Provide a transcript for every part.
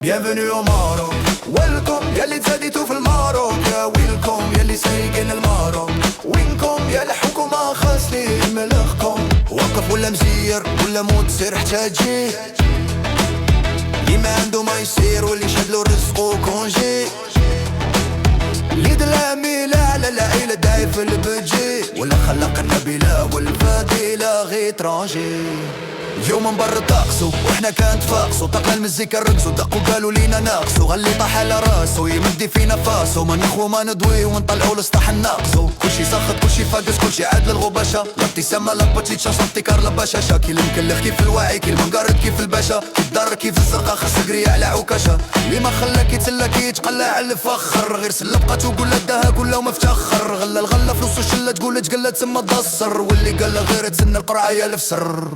Bienvenue au Maroc. Welcome يلي تزاديتو في الماروك. يا ويلكم يلي سايقين الماروك. وينكم يا الحكومة خاسلين ملخكم. وقف ولا مزير ولا موت سير حتى تجي. اللي ما عنده ما يصير واللي شادلو رزقو كونجي. اللي دلامي لا على العيلة داير في البجي. ولا خلق النبيلة والفضيلة غي ترانجي. اليوم من برا طاقسو وإحنا كانت فاقسو. طاقنا المزيكا رقصو دقو قالوا لينا ناقصو. غلي طاح على راسو يمدي فينا فاسو. ما نخوو ما ندوي ونطلعو لسطح الناقصو. كلشي ساخط كلشي فاقس كلشي عاد للغباشة. لابتسامة لابتشيتشا صوتيكار لباشاشا. كي المكلخ كيف الواعي كي المنقرد كيف الباشا. كي الدار كيف الزرقا خاص قرية على عكاشة. اللي ما خلاك يتسلك يتقلع على الفخر. غير سلبقة تقول لا داها كلها ومفتخر. غلا الغلا فلوس الشلة تقول تقلة تسمى تضصر. واللي قال غير تسنى القرعة يا الفسر.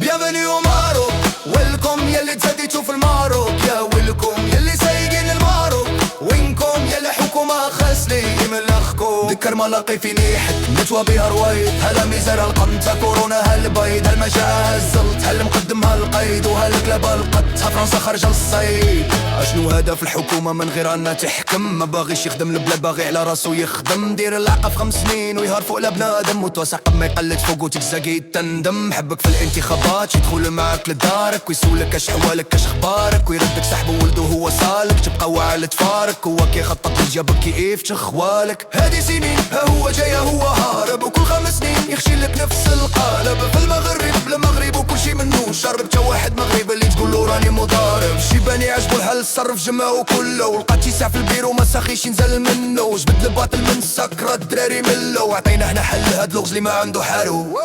Bienvenue au Maroc. Welcome يلي تزاديتو في الماروك. يا ويلكم يلي سايقين الماروك. وينكم يا الحكومة خاسلين ملخكم. ذكر ما لاقي في نيحت نتوى بها روايد. هلا ميزان القنت كورونا هالبيض. هالمجاعة الزلط هالمقدم هالقيد. وهالكلاب القط فرنسا خارجة للصيد. اشنو هدف الحكومة من غير أنها تحكم؟ ما باغيش يخدم البلاد باغي على راسو يخدم. دير العقب 5 سنين ويهار فوق لبنادم. وتوسع ما يقلد فوق وتكزاقي تندم. حبك في الانتخابات يدخل معاك لدارك. ويسولك اش حوالك اش اخبارك. ويردك سحب ولده هو سالك. تبقى واعي تفارك. هو كي خطط لجابك كيف تخوالك. هادي سنين ها هو جاي هو هارب. وكل 5 سنين يخشيلك نفس القالب. في المغرب وكل شي منو شرب. تا واحد مغرب اللي تقولو راني مضارب. شيباني عجبو الحل الصرف جمعو كله. ولقات يسع في البيرو ما ساخيش ينزل منو. جبد الباطل من سكرة الدراري ملو. عطينا حنا حل هاد لغز اللي ما عنده حارو.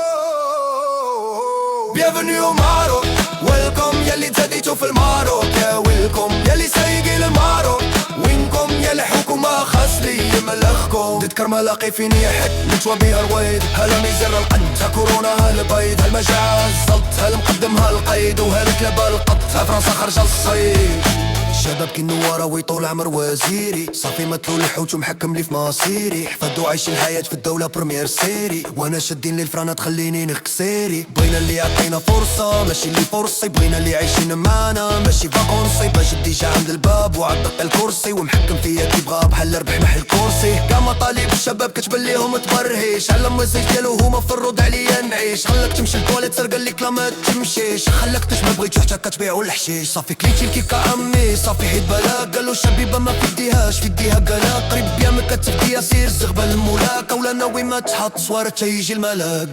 Bienvenue au Maroc. Welcome يلي تزاديتو في الماروك. يا ويلكم يلي سايقين الماروك. وينكم يا الحكومة خاسلين ملخكم. تذكر ما لاقي في نيحت نتوى بها رويد. هلا ميزر القنت كورونا هالبيض. هالمجاعة الزلط هالمقدم هالقيد. وهالكلاب القط فرنسا خارجة للصيد. الشباب كي النوارة ويطول عمر وزيري. صافي متلو الحوت ومحكم لي في مصيري. حفظو عايشين الحياة في الدولة بريمير سيري. وانا شادين لي الفرانة تخليني نخسيري. بغينا اللي يعطينا فرصة ماشي اللي فرصي. بغينا اللي عايشين معانا ماشي فاكونسي. باش ديجا عند الباب وعطق الكرسي. ومحكم فيا كي بغا بحال ربح محي الكرسي. كاع مطالب الشباب كتبان ليهم تبرهيش. على الميساج ديالو هما في الرد عليا نعيش. خلاك تمشي الكواليت سرقا ليك لا ما تمشيش. خلاك تشبه بغيتو حتى كتبيعو الحشيش. صافي كليتي الكيكا عمي صافي حيد بلا. قالو شبيبه ما في يديهاش في يديها قالا. قريب بيا ما كتبديها سير زغبه الملاك. اولا ناوي ما تحط صوارة تيجي الملاك.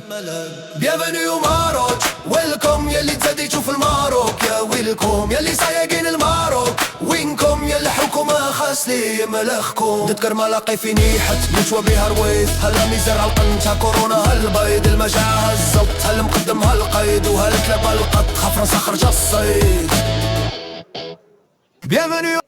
Bienvenue au Maroc. Welcome يلي تزاديتو في الماروك. يا ويلكم يلي سايقين الماروك. وينكم يا الحكومة خاسلين ملخكم. تذكر ما لاقي في نيحت نتوى بها رويد. هلا ميزر القنت كورونا هالبيض. المجاعة الزلط هالمقدم هالقيد. وهالكلاب القط فرنسا خارجة للصيد. Bienvenue